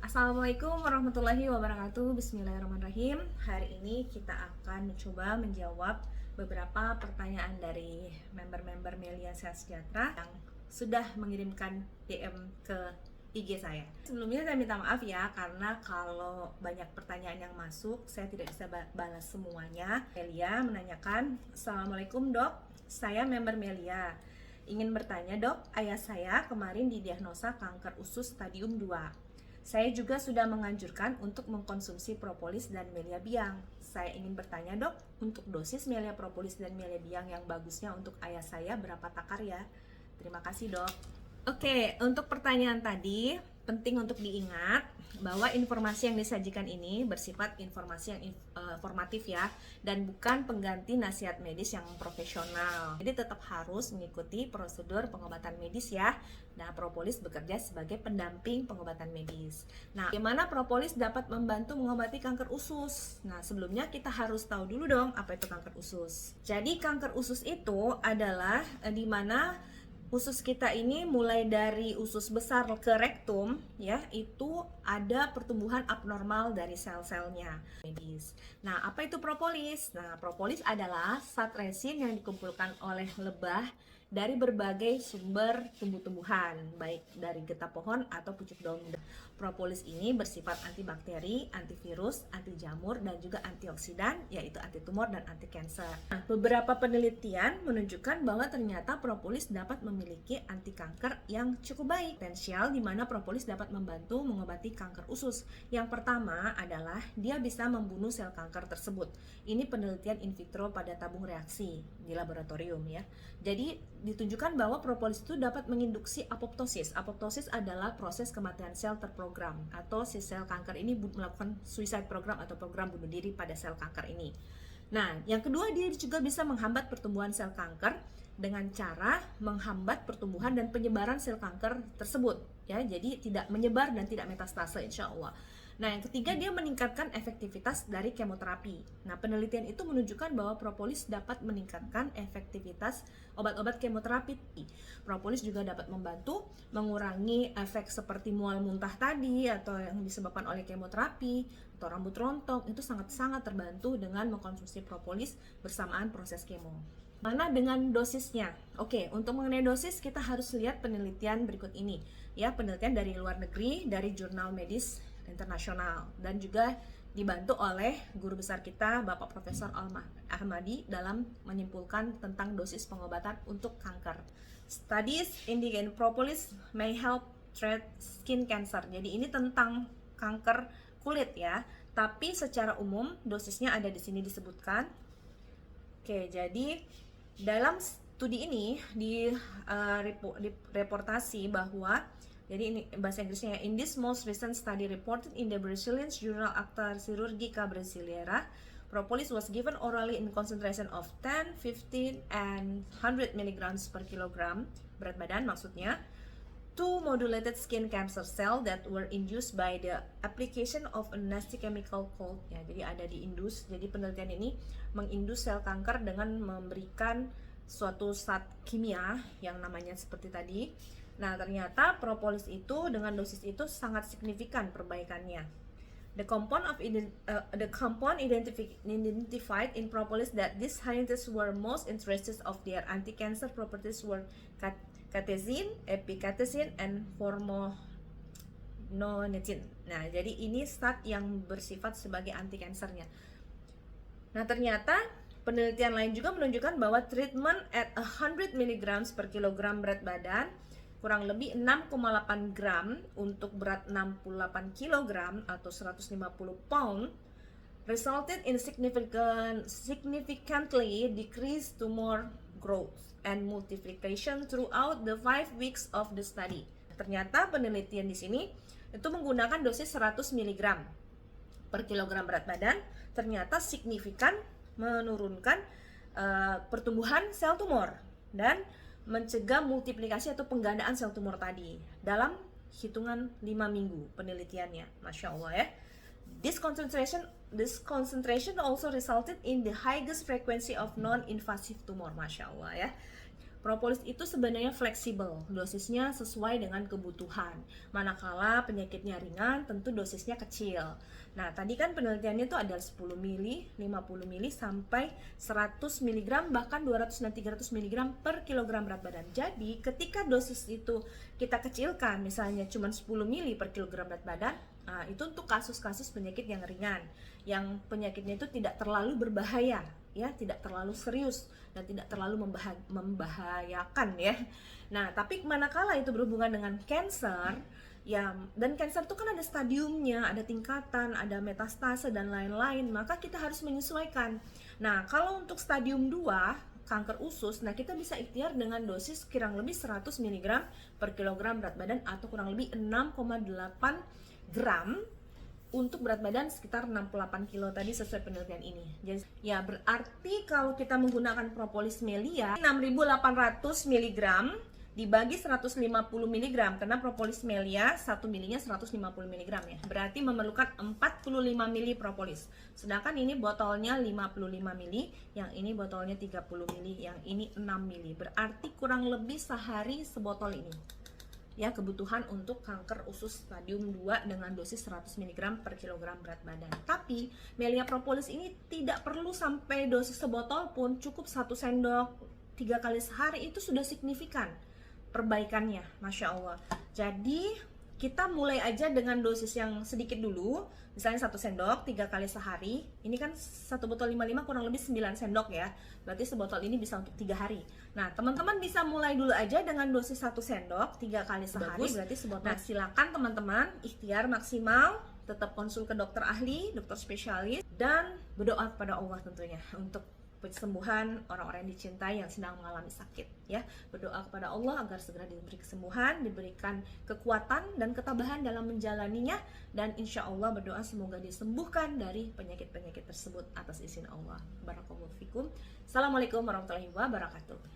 Assalamualaikum warahmatullahi wabarakatuh. Bismillahirrahmanirrahim. Hari ini kita akan mencoba menjawab beberapa pertanyaan dari member-member Melia Sehat Sejahtera yang sudah mengirimkan DM ke IG saya. Sebelumnya saya minta maaf ya, karena kalau banyak pertanyaan yang masuk saya tidak bisa balas semuanya. Melia menanyakan, Assalamualaikum dok, saya member Melia. Ingin bertanya dok, ayah saya kemarin didiagnosa kanker usus stadium 2. Saya juga sudah menganjurkan untuk mengkonsumsi propolis dan melia biang. Saya ingin bertanya dok, untuk dosis melia propolis dan melia biang yang bagusnya untuk ayah saya berapa takar ya? Terima kasih dok. Oke, untuk pertanyaan tadi, penting untuk diingat bahwa informasi yang disajikan ini bersifat informasi yang informatif ya, dan bukan pengganti nasihat medis yang profesional. Jadi tetap harus mengikuti prosedur pengobatan medis ya. Nah, propolis bekerja sebagai pendamping pengobatan medis. Nah, bagaimana propolis dapat membantu mengobati kanker usus? Nah, sebelumnya kita harus tahu dulu dong apa itu kanker usus. Jadi kanker usus itu adalah di mana usus kita ini mulai dari usus besar ke rektum ya, itu ada pertumbuhan abnormal dari sel-selnya medis. Nah, apa itu propolis? Nah, propolis adalah zat resin yang dikumpulkan oleh lebah dari berbagai sumber tumbuh-tumbuhan, baik dari getah pohon atau pucuk daun. Propolis ini bersifat antibakteri, antivirus, anti jamur, dan juga antioksidan, yaitu anti tumor dan anti kanker. Nah, beberapa penelitian menunjukkan bahwa ternyata propolis dapat memiliki anti kanker yang cukup baik. Potensial di mana propolis dapat membantu mengobati kanker usus. Yang pertama adalah dia bisa membunuh sel kanker tersebut. Ini penelitian in vitro pada tabung reaksi di laboratorium ya. Jadi ditunjukkan bahwa propolis itu dapat menginduksi apoptosis. Apoptosis adalah proses kematian sel terprogram, atau si sel kanker ini melakukan suicide program atau program bunuh diri pada sel kanker ini. Nah, yang kedua, dia juga bisa menghambat pertumbuhan sel kanker dengan cara menghambat pertumbuhan dan penyebaran sel kanker tersebut ya. Jadi tidak menyebar dan tidak metastase insya Allah. Nah, yang ketiga, dia meningkatkan efektivitas dari kemoterapi. Nah, penelitian itu menunjukkan bahwa propolis dapat meningkatkan efektivitas obat-obat kemoterapi. Propolis juga dapat membantu mengurangi efek seperti mual muntah tadi atau yang disebabkan oleh kemoterapi atau rambut rontok. Itu sangat-sangat terbantu dengan mengkonsumsi propolis bersamaan proses kemo. Mana dengan dosisnya? Oke, untuk mengenai dosis kita harus lihat penelitian berikut ini ya, penelitian dari luar negeri, dari jurnal medis internasional, dan juga dibantu oleh guru besar kita Bapak Profesor Ahmadi dalam menyimpulkan tentang dosis pengobatan untuk kanker. Studies indicate propolis may help treat skin cancer. Jadi ini tentang kanker kulit ya, tapi secara umum dosisnya ada di sini disebutkan. Oke, jadi dalam studi ini di reportasi bahwa, jadi ini bahasa Inggrisnya, in this most recent study reported in the Brazilian Journal Acta Cirurgica Brasileira, propolis was given orally in concentration of 10, 15, and 100 mg per kilogram berat badan maksudnya, to modulated skin cancer cell that were induced by the application of a nasty chemical called ya. Jadi ada diindus. Jadi penelitian ini mengindus sel kanker dengan memberikan suatu zat kimia yang namanya seperti tadi. Nah, ternyata propolis itu dengan dosis itu sangat signifikan perbaikannya. The compound identified in propolis that these scientists were most interested of their anti-cancer properties were catechin, epicatechin, and formaminogen. Nah, jadi ini zat yang bersifat sebagai anti-kansernya. Nah, ternyata penelitian lain juga menunjukkan bahwa treatment at 100 mg per kilogram berat badan, kurang lebih 6,8 gram untuk berat 68 kg atau 150 pound, resulted in significantly decreased tumor growth and multiplication throughout the 5 weeks of the study. Ternyata penelitian di sini itu menggunakan dosis 100 mg per kilogram berat badan, ternyata signifikan menurunkan pertumbuhan sel tumor dan mencegah multiplikasi atau penggandaan sel tumor tadi dalam hitungan 5 minggu penelitiannya. Masya Allah ya. This concentration also resulted in the highest frequency of non-invasive tumor. Masya Allah ya. Propolis itu sebenarnya fleksibel, dosisnya sesuai dengan kebutuhan. Manakala penyakitnya ringan, tentu dosisnya kecil. Nah, tadi kan penelitiannya itu ada 10 mili, 50 mili, sampai 100 mg, bahkan 200 dan 300 mg per kilogram berat badan. Jadi, ketika dosis itu kita kecilkan, misalnya cuma 10 mili per kilogram berat badan, nah, itu untuk kasus-kasus penyakit yang ringan, yang penyakitnya itu tidak terlalu berbahaya, ya, tidak terlalu serius dan tidak terlalu membahayakan, ya. Nah, tapi manakala itu berhubungan dengan cancer, ya, dan cancer itu kan ada stadiumnya, ada tingkatan, ada metastase dan lain-lain, maka kita harus menyesuaikan. Nah, kalau untuk stadium 2 kanker usus, nah kita bisa ikhtiar dengan dosis kurang lebih 100 mg per kilogram berat badan atau kurang lebih 6,8 gram untuk berat badan sekitar 68 kilo tadi sesuai penelitian ini. Jadi ya berarti kalau kita menggunakan propolis melia 6.800 mg dibagi 150 mg, karena propolis melia 1 milinya 150 mg, ya. Berarti memerlukan 45 mili propolis. Sedangkan ini botolnya 55 mili, yang ini botolnya 30 mili, yang ini 6 mili. Berarti kurang lebih sehari sebotol ini. Ya, kebutuhan untuk kanker usus stadium 2 dengan dosis 100 mg per kilogram berat badan. Tapi melia propolis ini tidak perlu sampai dosis sebotol pun, cukup 1 sendok 3 kali sehari itu sudah signifikan perbaikannya, Masya Allah. Jadi kita mulai aja dengan dosis yang sedikit dulu, misalnya 1 sendok 3 kali sehari. Ini kan 1 botol 55 kurang lebih 9 sendok, ya. Berarti sebotol ini bisa untuk 3 hari. Nah, teman-teman bisa mulai dulu aja dengan dosis 1 sendok 3 kali sehari. Bagus. Berarti sebotol. Nah, silakan teman-teman ikhtiar maksimal, tetap konsul ke dokter ahli, dokter spesialis, dan berdoa kepada Allah tentunya untuk kesembuhan orang-orang yang dicintai yang sedang mengalami sakit, ya. Berdoa kepada Allah agar segera diberi kesembuhan, diberikan kekuatan dan ketabahan dalam menjalaninya, dan insya Allah berdoa semoga disembuhkan dari penyakit-penyakit tersebut atas izin Allah. Barakallahu fikum. Assalamualaikum warahmatullahi wabarakatuh.